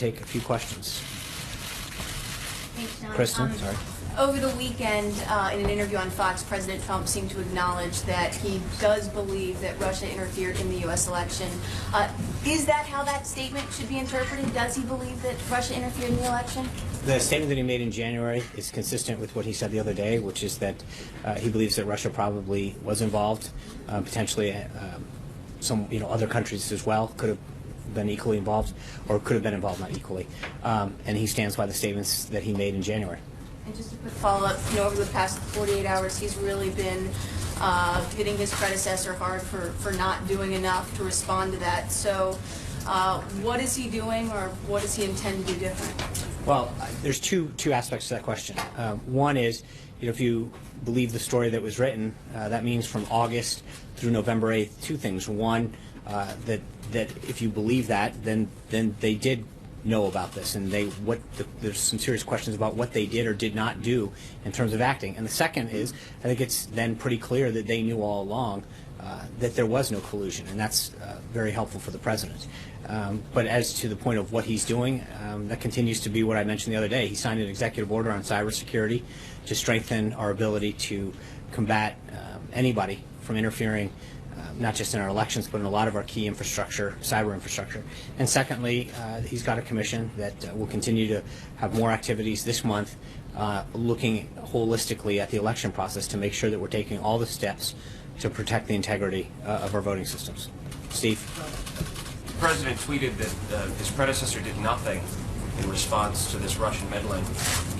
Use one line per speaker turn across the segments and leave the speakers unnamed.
take a few questions.
Thanks, John.
Kristen, sorry.
Over the weekend, in an interview on Fox, President Trump seemed to acknowledge that he does believe that Russia interfered in the U.S. election. Is that how that statement should be interpreted? Does he believe that Russia interfered in the election?
The statement that he made in January is consistent with what he said the other day, which is that he believes that Russia probably was involved, potentially some other countries as well could have been equally involved, or could have been involved, not equally. And he stands by the statements that he made in January.
And just a quick follow-up, over the past 48 hours, he's really been hitting his predecessor hard for not doing enough to respond to that. So what is he doing, or what does he intend to do different?
Well, there's two aspects to that question. One is, if you believe the story that was written, that means from August through November 8th, two things. One, that if you believe that, then they did know about this, and there's some serious questions about what they did or did not do in terms of acting. And the second is, I think it's then pretty clear that they knew all along that there was no collusion, and that's very helpful for the president. But as to the point of what he's doing, that continues to be what I mentioned the other day. He signed an executive order on cybersecurity to strengthen our ability to combat anybody from interfering not just in our elections, but in a lot of our key infrastructure, cyber infrastructure. And secondly, he's got a commission that will continue to have more activities this month, looking holistically at the election process to make sure that we're taking all the steps to protect the integrity of our voting systems. Steve?
The president tweeted that his predecessor did nothing in response to this Russian meddling.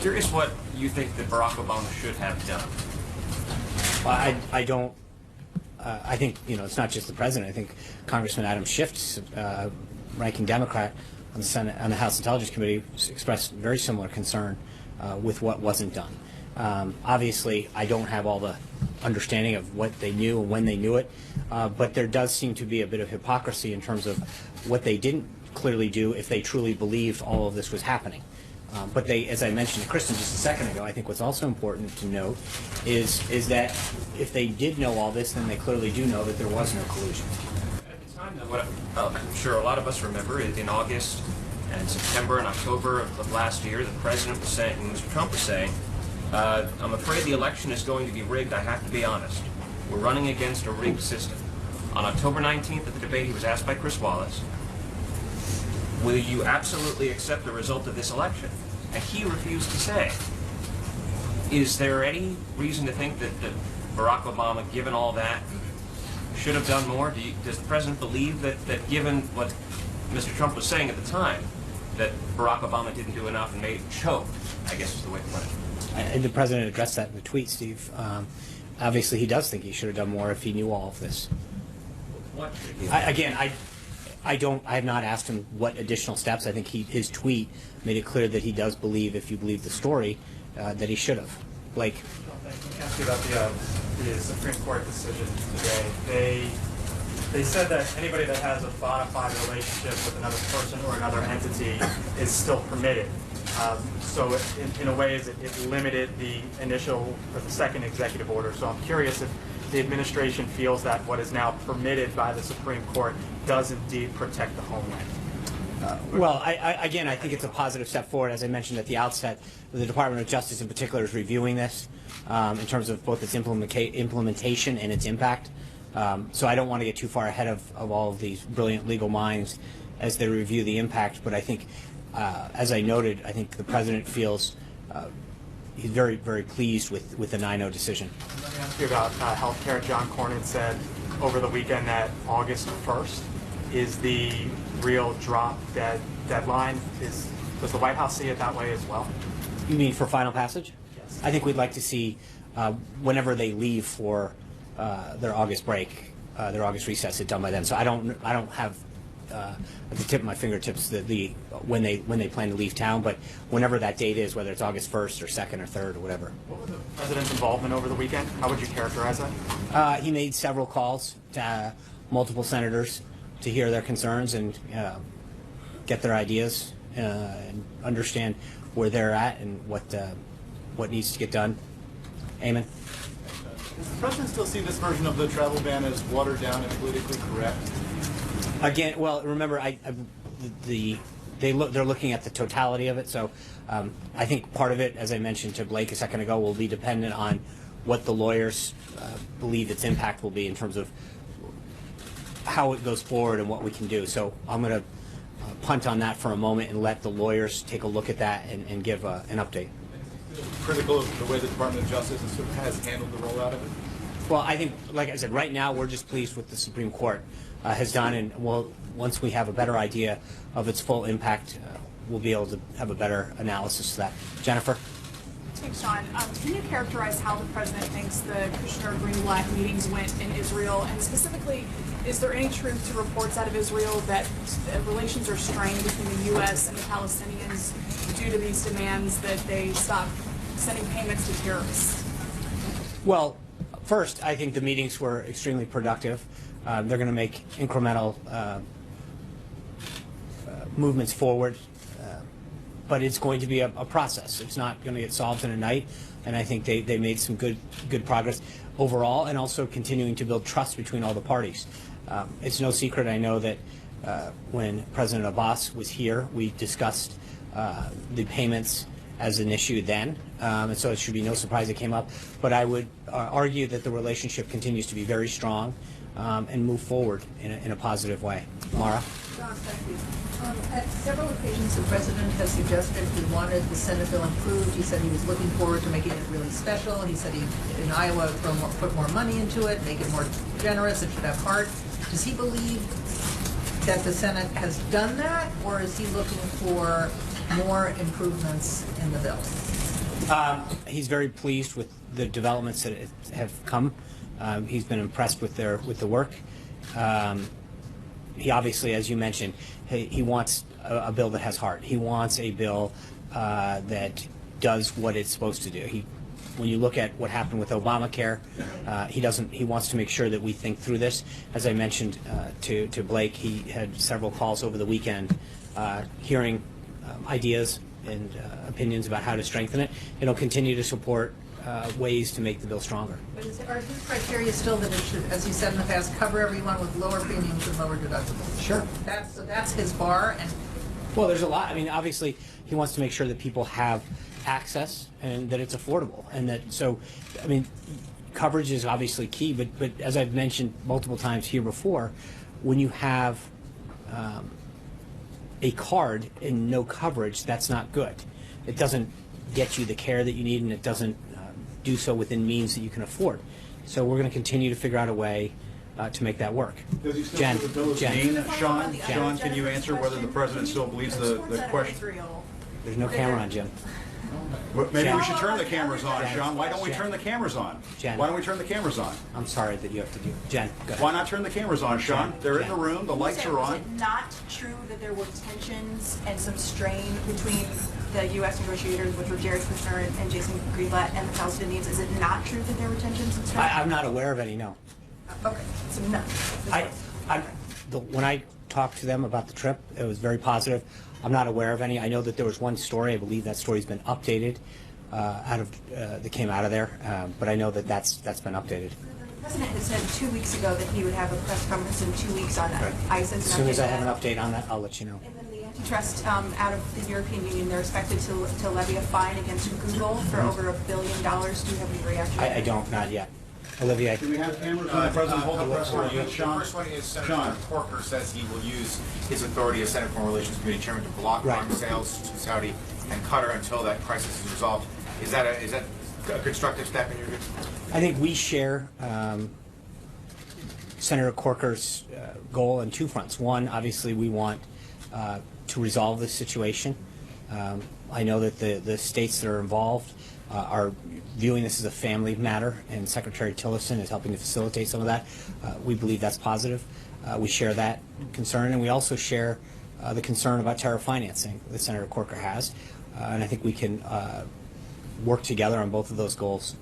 Curious what you think that Barack Obama should have done.
Well, I don't. I think it's not just the president. I think Congressman Adam Schiff, ranking Democrat on the Senate, on the House Intelligence Committee, expressed very similar concern with what wasn't done. Obviously, I don't have all the understanding of what they knew and when they knew it, but there does seem to be a bit of hypocrisy in terms of what they didn't clearly do if they truly believed all of this was happening. But they, as I mentioned to Kristen just a second ago, I think what's also important to note is that if they did know all this, then they clearly do know that there was no collusion.
At the time, what I'm sure a lot of us remember, in August and September and October of last year, the president was saying, and Mr. Trump was saying, I'm afraid the election is going to be rigged. I have to be honest. We're running against a rigged system. On October 19th at the debate, he was asked by Chris Wallace, will you absolutely accept the result of this election? And he refused to say. Is there any reason to think that Barack Obama, given all that, should have done more? Does the president believe that given what Mr. Trump was saying at the time, that Barack Obama didn't do enough and made it choke, I guess is the way to put it?
And the president addressed that in the tweet, Steve. Obviously, he does think he should have done more if he knew all of this.
What?
I have not asked him what additional steps. I think his tweet made it clear that he does believe, if you believe the story, that he should have. Blake?
Let me ask you about the Supreme Court decision today. They said that anybody that has a bona fide relationship with another person or another entity is still permitted. So in a way, it limited the initial or the second executive order. So I'm curious if the administration feels that what is now permitted by the Supreme Court does indeed protect the homeland.
Well, again, I think it's a positive step forward. As I mentioned at the outset, the Department of Justice in particular is reviewing this in terms of both its implementation and its impact. So I don't want to get too far ahead of all of these brilliant legal minds as they review the impact. But I think, as I noted, I think the president feels he's very, very pleased with the 9-0 decision.
Let me ask you about health care. John Cornyn said over the weekend that August 1st is the real drop deadline. Does the White House see it that way as well?
You mean for final passage?
Yes.
I think we'd like to see whenever they leave for their August break, their August recess, it done by then. So I don't have at the tip of my fingertips when they plan to leave town, but whenever that date is, whether it's August 1st or 2nd or 3rd or whatever.
What was the president's involvement over the weekend? How would you characterize that?
He made several calls to multiple senators to hear their concerns and get their ideas and understand where they're at and what needs to get done. Eamon?
Does the president still see this version of the travel ban as watered down and politically correct?
Again, well, remember, the they're looking at the totality of it. So I think part of it, as I mentioned to Blake a second ago, will be dependent on what the lawyers believe its impact will be in terms of how it goes forward and what we can do. So I'm going to punt on that for a moment and let the lawyers take a look at that and give an update.
Critical of the way the Department of Justice has handled the rollout of it?
Well, I think, like I said, right now we're just pleased with the Supreme Court has done, and once we have a better idea of its full impact, we'll be able to have a better analysis of that. Jennifer?
Thanks, Sean. Can you characterize how the president thinks the Kushner-Greenblatt meetings went in Israel? And specifically, is there any truth to reports out of Israel that relations are strained between the U.S. and the Palestinians due to these demands that they stop sending payments to terrorists?
Well, first, I think the meetings were extremely productive. They're going to make incremental movements forward. But it's going to be a process. It's not going to get solved in a night, and I think they made some good progress overall, and also continuing to build trust between all the parties. It's no secret, I know, that when President Abbas was here, we discussed the payments as an issue then, and so it should be no surprise it came up. But I would argue that the relationship continues to be very strong and move forward in a positive way. Mara?
John, thank you. At several occasions, the president has suggested he wanted the Senate bill improved. He said he was looking forward to making it really special. He said he, in Iowa, put more money into it, make it more generous, it should have heart. Does he believe that the Senate has done that, or is he looking for more improvements in the bill?
He's very pleased with the developments that have come. He's been impressed with the work. He obviously, as you mentioned, he wants a bill that has heart. He wants a bill that does what it's supposed to do. When you look at what happened with Obamacare, he wants to make sure that we think through this. As I mentioned to Blake, he had several calls over the weekend hearing ideas and opinions about how to strengthen it. It'll continue to support ways to make the bill stronger.
But are his criteria still that it should, as you said in the past, cover everyone with lower premiums and lower deductibles?
Sure.
So that's his bar. And
well, there's a lot. I mean, obviously, he wants to make sure that people have access and that it's affordable, and that I mean, coverage is obviously key. But as I've mentioned multiple times here before, when you have a card and no coverage, that's not good. It doesn't get you the care that you need, and it doesn't do so within means that you can afford. So we're going to continue to figure out a way to make that work.
Does he still
Jen,
believe the bill is
Jen.
mean? Sean, can you answer whether the president still believes the question?
There's no camera on Jim.
Maybe we should turn the cameras on, Sean. Why don't we turn the cameras on?
Jen.
Why don't we turn the cameras on?
I'm sorry that you have to do. Jen, go ahead.
Why not turn the cameras on, Sean? They're in the room, the lights are
Was
on.
it not true that there were tensions and some strain between the U.S. negotiators, which were Jared Kushner and Jason Greenblatt, and the Palestinians? Is it not true that there were tensions and strain?
I'm not aware of any. No.
Okay, so no.
When I talked to them about the trip, it was very positive. I'm not aware of any. I know that there was one story. I believe that story's been updated that came out of there, but I know that that's been updated.
The president had said 2 weeks ago that he would have a press conference in 2 weeks on ISIS.
As soon as I have an update on that, I'll let you know.
And then the antitrust out of the European Union, they're expected to levy a fine against Google for over $1 billion. Do you have any reaction?
I don't, not yet. Olivia.
Do we have cameras on the president? Hold the press conference,
The
Sean.
first one is Senator
Sean.
Corker says he will use his authority as Senate Foreign Relations Committee Chairman to block
Right.
arms sales to Saudi and Qatar until that crisis is resolved. Is that a constructive step in your view?
I think we share Senator Corker's goal on two fronts. One, obviously, we want to resolve this situation. I know that the states that are involved are viewing this as a family matter, and Secretary Tillerson is helping to facilitate some of that. We believe that's positive. We share that concern, and we also share the concern about terror financing that Senator Corker has, and I think we can work together on both of those goals.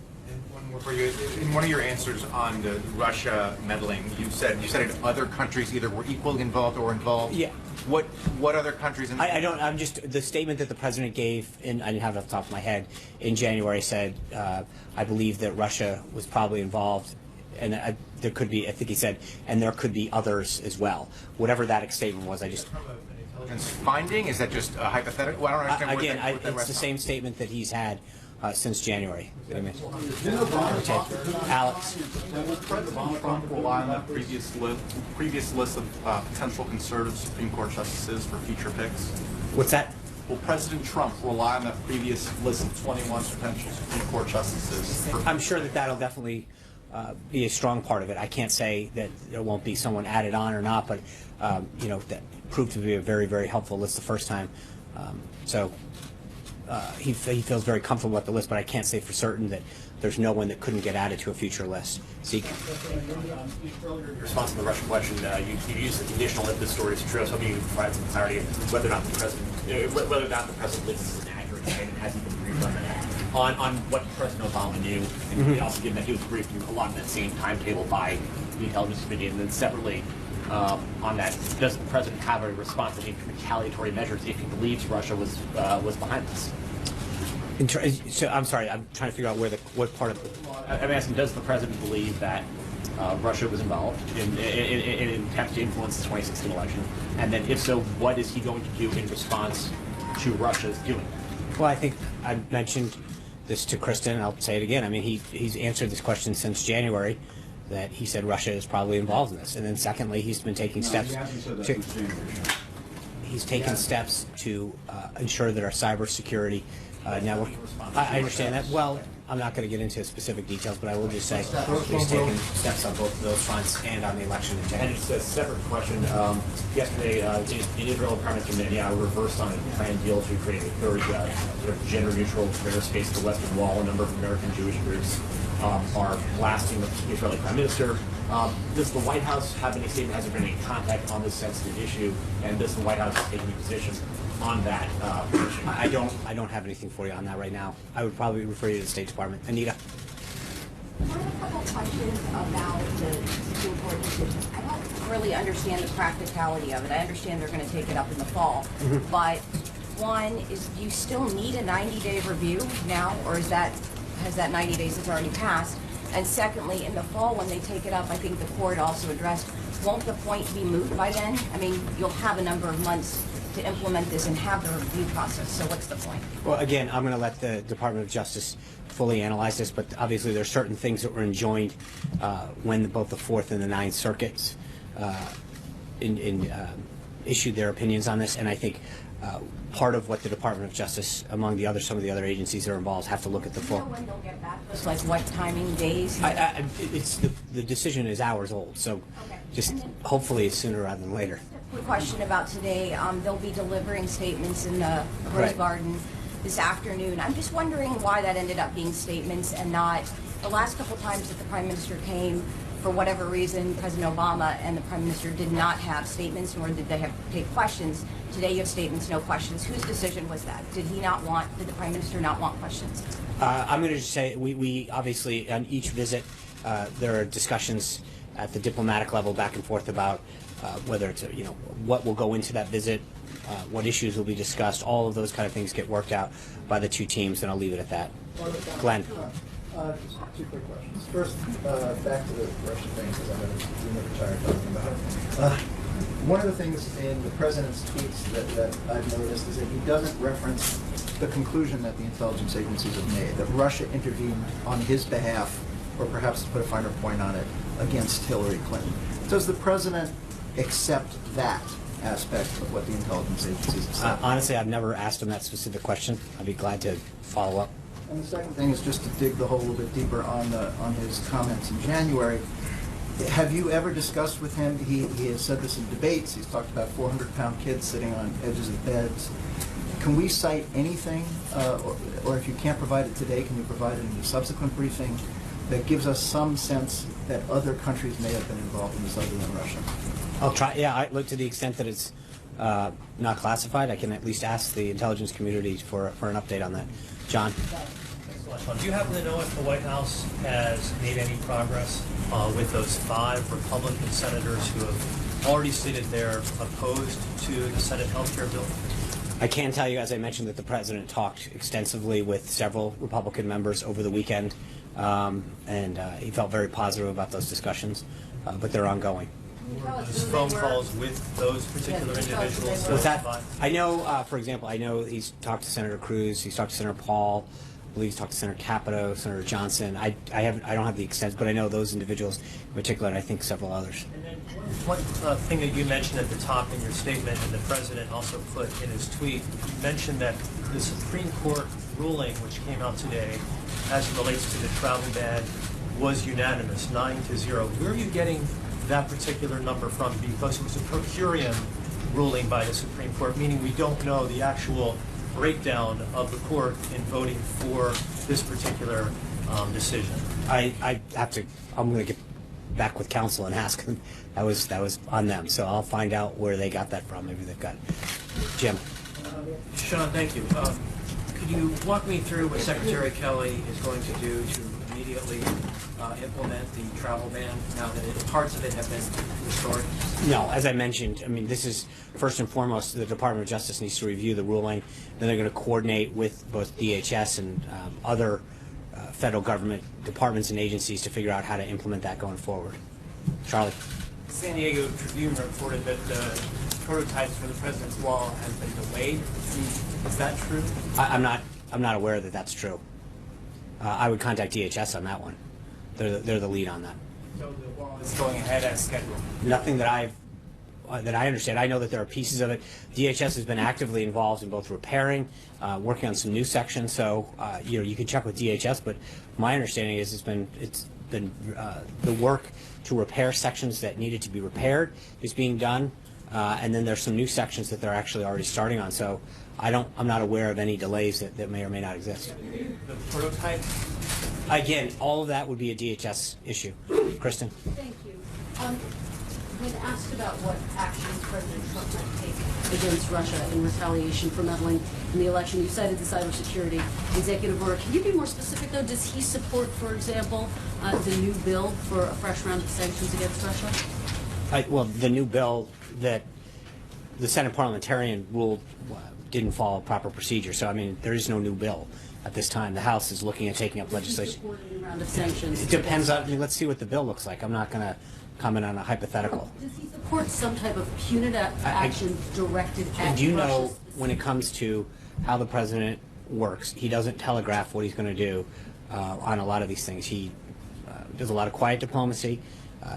One more for you. In one of your answers on the Russia meddling, you said other countries either were equally involved or involved.
Yeah.
What other countries?
I don't. I'm just the statement that the president gave, and I didn't have it off the top of my head. In January, said I believe that Russia was probably involved, and there could be. I think he said, and there could be others as well. Whatever that statement was, I just.
intelligence finding? Is that just hypothetical? Well, I don't understand
Again,
what that
it's the
rests
same statement that he's had since January. I mean, Alex.
Will President Trump rely on that previous list of potential conservative Supreme Court justices for future picks?
What's that?
Will President Trump rely on that previous list of 21 potential Supreme Court justices?
I'm sure that that'll definitely be a strong part of it. I can't say that there won't be someone added on or not, but you know, that proved to be a very, very helpful list the first time. He feels very comfortable with the list, but I can't say for certain that there's no one that couldn't get added to a future list. Zeke?
In response to the Russian question, you used the conditional if this story is true. I was hoping you could provide some clarity of whether or not the president believes this is an accurate statement. Has he been briefed on that? On what President Obama knew, and also given that he was briefed along that same timetable by the Intelligence Committee, and then separately on that, does the president have a response to any retaliatory measures if he believes Russia was behind this?
So I'm sorry, I'm trying to figure out what part of
I'm asking, does the president believe that Russia was involved in an attempt to influence the 2016 election? And then if so, what is he going to do in response to Russia's doing that?
Well, I think I mentioned this to Kristen, and I'll say it again. I mean, he's answered this question since January, that he said Russia is probably involved in this. And then secondly, he's been taking steps to ensure that our cybersecurity network. I understand that. Well, I'm not going to get into specific details, but I will just say he's taken steps on both of those fronts and on the election integrity.
And just a separate question. Yesterday, in Israel, Prime Minister Netanyahu reversed on a planned deal to create a third sort of gender-neutral airspace at the Western Wall. A number of American Jewish groups are blasting the Israeli Prime Minister. Does the White House have any statement? Has there been any contact on this sensitive issue? And does the White House take any position on that issue?
I don't have anything for you on that right now. I would probably refer you to the State Department. Anita?
I have a couple questions about the Supreme Court decision. I don't really understand the practicality of it. I understand they're going to take it up in the fall. But one is, do you still need a 90-day review now, or has that 90 days has already passed? And secondly, in the fall when they take it up, I think the court also addressed, won't the point be moot by then? I mean, you'll have a number of months to implement this and have the review process, so what's the point? Well,
again, I'm going to let the Department of Justice fully analyze this, but obviously there are certain things that were enjoined when both the Fourth and the Ninth Circuits issued their opinions on this, and I think part of what the Department of Justice, among some of the other agencies that are involved, have to look at the full.
Do you know when they'll get back to us, like what timing, days?
The decision is hours old, so just hopefully it's sooner rather than later.
Quick question about today. They'll be delivering statements in the Rose Garden this afternoon. I'm just wondering why that ended up being statements and not the last couple times that the Prime Minister came. For whatever reason, President Obama and the Prime Minister did not have statements, nor did they take questions. Today you have statements, no questions. Whose decision was that? Did the Prime Minister not want questions?
I'm going to just say we obviously, on each visit, there are discussions at the diplomatic level back and forth about whether it's, what will go into that visit, what issues will be discussed. All of those kind of things get worked out by the two teams, and I'll leave it at that. Glenn.
Just two quick questions. First, back to the Russian thing, because I'm going to never tired talking about it. One of the things in the president's tweets that I've noticed is that he doesn't reference the conclusion that the intelligence agencies have made, that Russia intervened on his behalf, or perhaps to put a finer point on it, against Hillary Clinton. Does the president accept that aspect of what the intelligence agencies have said?
Honestly, I've never asked him that specific question. I'd be glad to follow up.
And the second thing is just to dig the hole a little bit deeper on his comments in January. Have you ever discussed with him, he has said this in debates, he's talked about 400-pound kids sitting on edges of beds. Can we cite anything, or if you can't provide it today, can you provide it in a subsequent briefing that gives us some sense that other countries may have been involved in this other than Russia?
I'll try. Yeah, I look to the extent that it's not classified. I can at least ask the intelligence community for an update on that. John?
Do you happen to know if the White House has made any progress with those 5 Republican senators who have already stated they're opposed to the Senate health care bill?
I can tell you, as I mentioned, that the president talked extensively with several Republican members over the weekend, and he felt very positive about those discussions, but they're ongoing.
tell us
those
who
phone
they were?
calls with those particular
Yeah, tell us who they
individuals?
were.
What's that?
Fine.
I know, for example, I know he's talked to Senator Cruz, he's talked to Senator Paul, I believe he's talked to Senator Capito, Senator Johnson. I don't have the extent, but I know those individuals in particular, and I think several others.
And then one thing that you mentioned at the top in your statement, and the president also put in his tweet, you mentioned that the Supreme Court ruling, which came out today, as it relates to the travel ban, was unanimous, 9-0. Where are you getting that particular number from? Because it was a per curiam ruling by the Supreme Court, meaning we don't know the actual breakdown of the court in voting for this particular decision.
I'm going to get back with counsel and ask them. That was on them, so I'll find out where they got that from. Maybe they've got it. Jim.
Sean, thank you. Could you walk me through what Secretary Kelly is going to do to immediately implement the travel ban now that parts of it have been restored?
No, as I mentioned, I mean, this is first and foremost, the Department of Justice needs to review the ruling. Then they're going to coordinate with both DHS and other federal government departments and agencies to figure out how to implement that going forward. Charlie.
San Diego Tribune reported that the prototypes for the president's wall has been delayed. Is that true?
I'm not aware that that's true. I would contact DHS on that one. They're the lead on that.
So the wall is going ahead as scheduled?
Nothing that I understand. I know that there are pieces of it. DHS has been actively involved in both repairing, working on some new sections. So you can check with DHS, but my understanding is it's been the work to repair sections that needed to be repaired is being done, and then there's some new sections that they're actually already starting on. So I'm not aware of any delays that may or may not exist.
The prototype?
Again, all of that would be a DHS issue. Kristen.
Thank you. When asked about what actions President Trump might take against Russia in retaliation for meddling in the election, you cited the cybersecurity executive order. Can you be more specific, though? Does he support, for example, the new bill for a fresh round of sanctions against Russia?
Well, the new bill that the Senate parliamentarian ruled didn't follow proper procedure. So, I mean, there is no new bill at this time. The House is looking at taking up legislation.
Does he support a new round of sanctions?
It depends on, I mean, let's see what the bill looks like. I'm not going to comment on a hypothetical.
Does he support some type of punitive action directed at
And do you know,
Russia
when it comes to how the president works, he doesn't telegraph what he's going to do on a lot of these things. He does a lot of quiet diplomacy.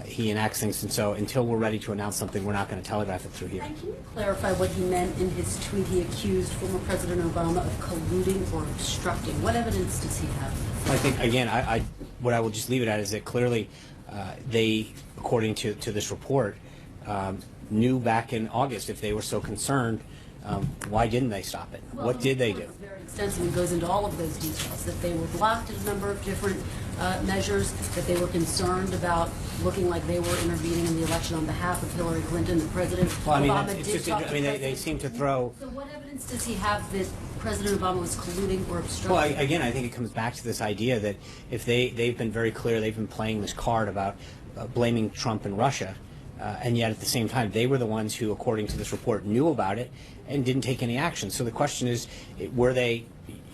He enacts things, and so until we're ready to announce something, we're not going to telegraph it through here.
And can you clarify what he meant in his tweet? He accused former President Obama of colluding or obstructing. What evidence does he have?
I think, again, what I will just leave it at is that clearly they, according to this report, knew back in August if they were so concerned, why didn't they stop it?
Well,
What did they do?
The report is very extensive and goes into all of those details, that they were blocked at a number of different measures, that they were concerned about looking like they were intervening in the election on behalf of Hillary Clinton, the President.
Well, I mean,
Obama
it's
did
just,
talk
I
to
mean, they
President
seem to
Clinton.
throw.
So what evidence does he have that President Obama was colluding or obstructing?
Well, again, I think it comes back to this idea that if they've been very clear, they've been playing this card about blaming Trump and Russia, and yet at the same time, they were the ones who, according to this report, knew about it and didn't take any action. So the question is, were they,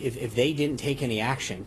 if they didn't take any action,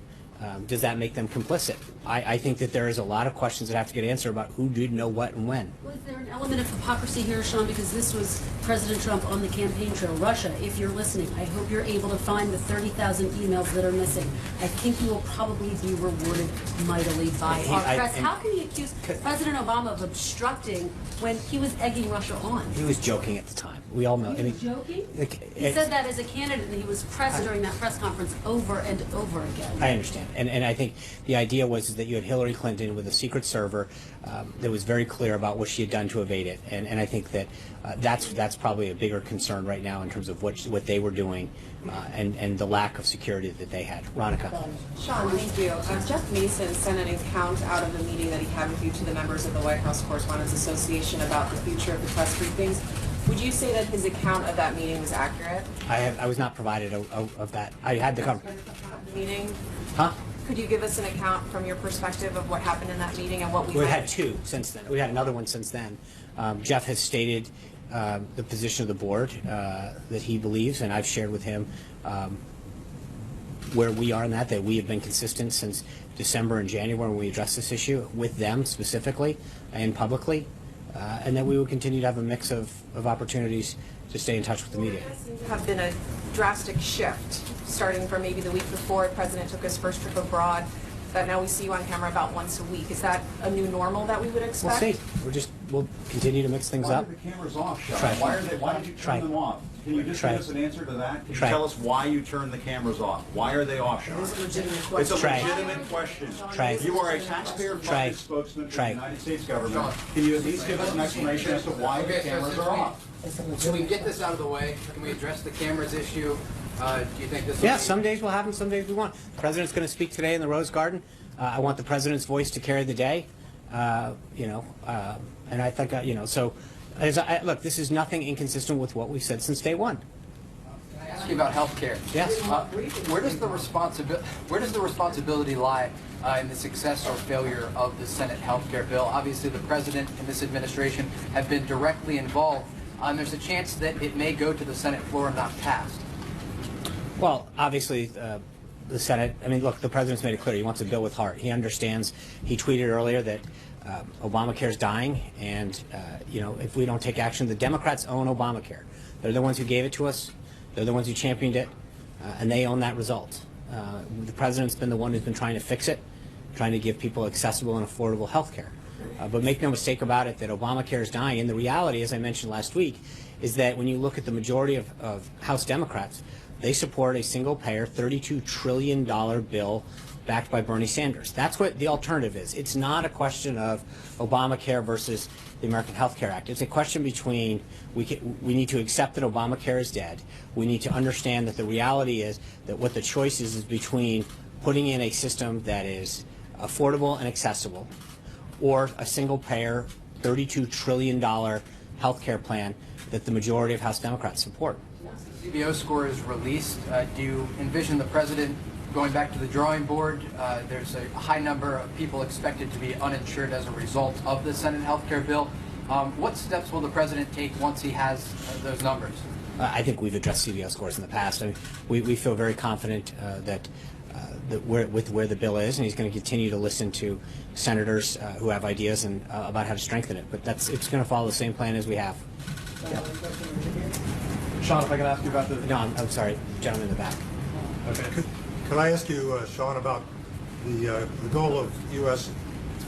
does that make them complicit? I think that there is a lot of questions that have to get answered about who did know what and when.
Was there an element of hypocrisy here, Sean, because this was President Trump on the campaign trail? Russia, if you're listening, I hope you're able to find the 30,000 emails that are missing. I think you will probably be rewarded mightily by our press. How can he accuse President Obama of obstructing when he was egging Russia on?
He was joking at the time. We all know.
He was joking? He said that as a candidate, and he was pressed during that press conference over and over again.
I understand. And I think the idea was that you had Hillary Clinton with a secret server that was very clear about what she had done to evade it. And I think that that's probably a bigger concern right now in terms of what they were doing and the lack of security that they had. Ronica.
Sean, thank you. Jeff Mason sent an account out of the meeting that he had with you to the members of the White House Correspondents Association about the future of the press briefings. Would you say that his account of that meeting was accurate?
I was not provided of that. I had the cover.
Meeting?
Huh?
Could you give us an account from your perspective of what happened in that meeting and what we
We've had two since then. We had another one since then. Jeff has stated the position of the board that he believes, and I've shared with him where we are in that we have been consistent since December and January when we addressed this issue with them specifically and publicly. and that we will continue to have a mix of opportunities to stay in touch with the media.
Have been a drastic shift, starting from maybe the week before the president took his first trip abroad, that now we see you on camera about once a week. Is that a new normal that we would expect?
We'll see. We'll continue to mix things
Why
up.
are the cameras off, Sean?
Try.
Why did you turn them off? Can you just
Try.
give us an answer to that? Can you
Try.
tell us why you turned the cameras off? Why are they off, Sean?
It's a legitimate question.
It's a
Try.
legitimate question.
Try.
You are a taxpayer-funded spokesman for the United States government. Can you at least give us an explanation as to why the cameras are off?
Can we get this out of the way? Can we address the cameras issue? Do you think this?
Yeah, some days we'll have them, some days we won't. The president's going to speak today in the Rose Garden. I want the president's voice to carry the day. And I think, so look, this is nothing inconsistent with what we've said since day one.
Can I ask you about health care?
Yes.
Where does the responsibility lie in the success or failure of the Senate health care bill? Obviously, the president and this administration have been directly involved. There's a chance that it may go to the Senate floor and not passed.
Well, obviously, the Senate, look, the president's made it clear he wants a bill with heart. He understands. He tweeted earlier that Obamacare's dying, and, if we don't take action, the Democrats own Obamacare. They're the ones who gave it to us. They're the ones who championed it, and they own that result. The president's been the one who's been trying to fix it, trying to give people accessible and affordable health care. But make no mistake about it that Obamacare is dying. And the reality, as I mentioned last week, is that when you look at the majority of House Democrats, they support a single-payer $32 trillion bill backed by Bernie Sanders. That's what the alternative is. It's not a question of Obamacare versus the American Health Care Act. It's a question between we need to accept that Obamacare is dead. We need to understand that the reality is that what the choice is between putting in a system that is affordable and accessible or a single-payer $32 trillion health care plan that the majority of House Democrats support.
The CBO score is released. Do you envision the president going back to the drawing board? There's a high number of people expected to be uninsured as a result of the Senate health care bill. What steps will the president take once he has those numbers?
I think we've addressed CBO scores in the past. We feel very confident that with where the bill is, and he's going to continue to listen to senators who have ideas and about how to strengthen it. But it's going to follow the same plan as we have.
Sean, if I can ask you about the...
No, I'm sorry, gentleman in the back.
Okay.
Could I ask you, Sean, about the goal of U.S.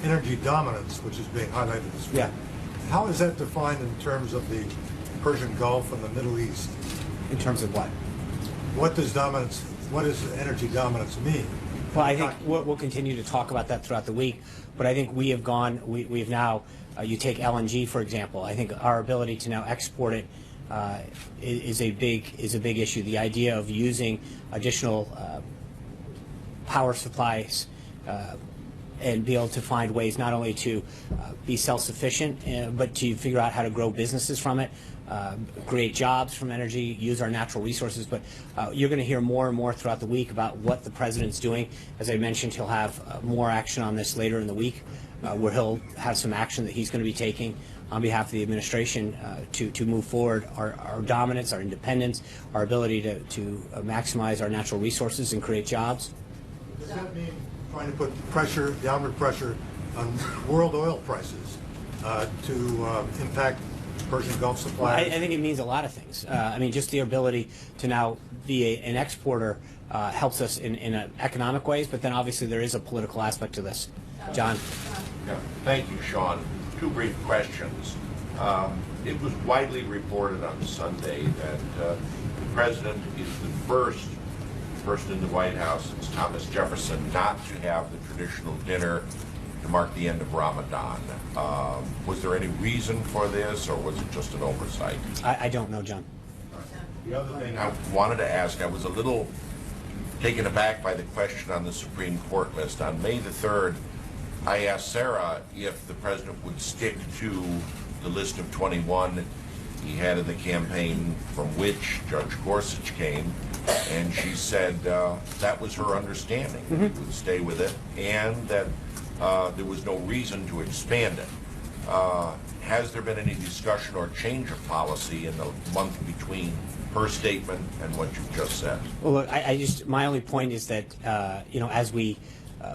energy dominance, which is being highlighted this week?
Yeah.
How is that defined in terms of the Persian Gulf and the Middle East?
In terms of what?
What does energy dominance mean?
Well, I think we'll continue to talk about that throughout the week, but I think we have gone, we've now, you take LNG, for example. I think our ability to now export it is a big issue. The idea of using additional power supplies and be able to find ways not only to be self-sufficient, but to figure out how to grow businesses from it, create jobs from energy, use our natural resources. But you're going to hear more and more throughout the week about what the president's doing. As I mentioned, he'll have more action on this later in the week, where he'll have some action that he's going to be taking on behalf of the administration to move forward our dominance, our independence, our ability to maximize our natural resources and create jobs.
Does that mean trying to put pressure, downward pressure, on world oil prices to impact Persian Gulf suppliers?
I think it means a lot of things. Just the ability to now be an exporter helps us in economic ways, but then obviously there is a political aspect to this. John.
Yeah. Thank you, Sean. Two brief questions. It was widely reported on Sunday that the president is the first person in the White House since Thomas Jefferson not to have the traditional dinner to mark the end of Ramadan. Was there any reason for this, or was it just an oversight?
I don't know, John.
The other thing I wanted to ask, I was a little taken aback by the question on the Supreme Court list. On May the 3rd, I asked Sarah if the president would stick to the list of 21 he had in the campaign from which Judge Gorsuch came, and she said that was her understanding. He would stay with it, and that there was no reason to expand it. Has there been any discussion or change of policy in the month between her statement and what you just said?
Well, look, my only point is that, as we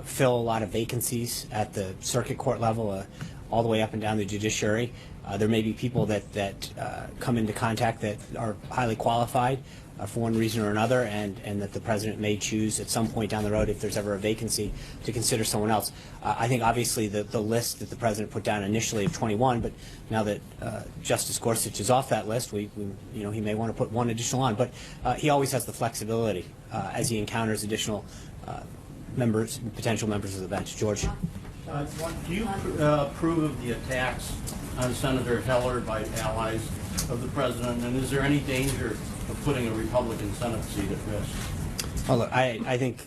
fill a lot of vacancies at the circuit court level, all the way up and down the judiciary, There may be people that come into contact that are highly qualified for one reason or another, and that the president may choose at some point down the road, if there's ever a vacancy, to consider someone else. I think obviously the list that the president put down initially of 21, but now that Justice Gorsuch is off that list, he may want to put one additional on. But he always has the flexibility as he encounters additional potential members of the bench. George.
Do you approve of the attacks on Senator Heller by allies of the president, and is there any danger of putting a Republican Senate seat at risk?
Well, look, I think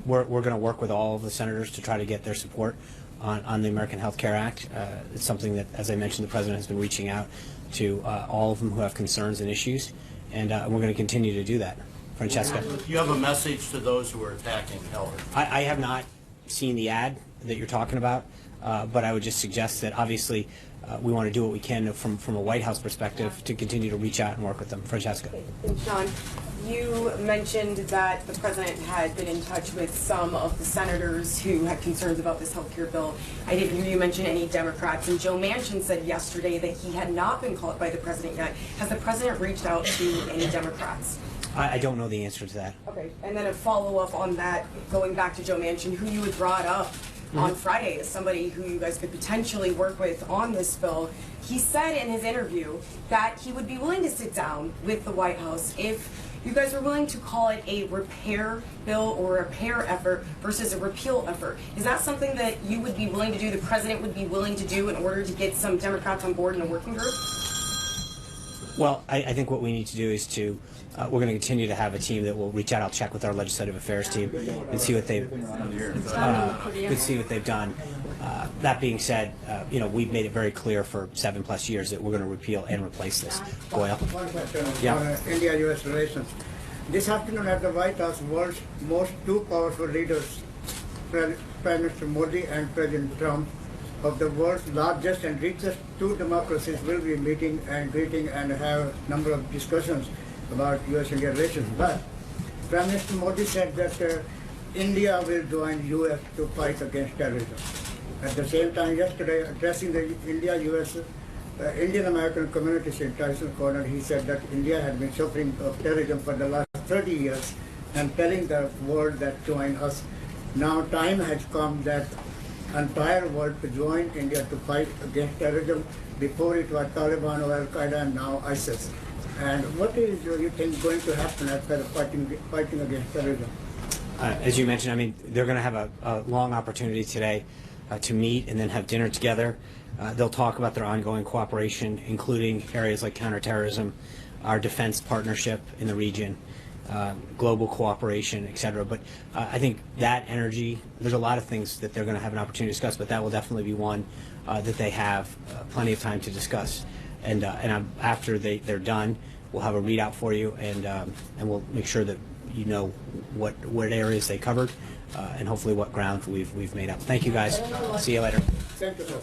we're going to work with all of the senators to try to get their support on the American Health Care Act. It's something that, as I mentioned, the president has been reaching out to all of them who have concerns and issues, and we're going to continue to do that. Francesca?
Do you have a message to those who are attacking Heller?
I have not seen the ad that you're talking about, but I would just suggest that obviously we want to do what we can from a White House perspective to continue to reach out and work with them. Francesca.
John, you mentioned that the president had been in touch with some of the senators who had concerns about this health care bill. I didn't hear you mention any Democrats, and Joe Manchin said yesterday that he had not been called by the president yet. Has the president reached out to any Democrats?
I don't know the answer to that.
Okay, and then a follow-up on that, going back to Joe Manchin, who you had brought up on Friday as somebody who you guys could potentially work with on this bill. He said in his interview that he would be willing to sit down with the White House if you guys were willing to call it a repair bill or a repair effort versus a repeal effort. Is that something that you would be willing to do, the president would be willing to do in order to get some Democrats on board in a working group?
Well, I think what we need to do is we're going to continue to have a team that will reach out. I'll check with our legislative affairs team and see what they've done. That being said, we've made it very clear for 7+ years that we're going to repeal and replace this. Goyle.
One question
Yeah.
on India-U.S. relations. This afternoon at the White House, world's most two powerful leaders, Prime Minister Modi and President Trump, of the world's largest and richest two democracies, will be meeting and greeting and have a number of discussions about U.S.-India relations. But Prime Minister Modi said that India will join U.S. to fight against terrorism. At the same time, yesterday, addressing the India-U.S. Indian-American communities in Tyson Corner, he said that India had been suffering of terrorism for the last 30 years and telling the world that join us. Now time has come that entire world to join India to fight against terrorism. Before it was Taliban or Al-Qaeda and now ISIS. And what is you think going to happen after fighting against terrorism?
As you mentioned, I mean, they're going to have a long opportunity today to meet and then have dinner together. They'll talk about their ongoing cooperation, including areas like counterterrorism, our defense partnership in the region, global cooperation, etc. But I think that energy, there's a lot of things that they're going to have an opportunity to discuss, but that will definitely be one that they have plenty of time to discuss. And after they're done, we'll have a readout for you, and we'll make sure that you know what areas they covered, and hopefully what ground we've made up. Thank you, guys. See you later.
Thank you, sir.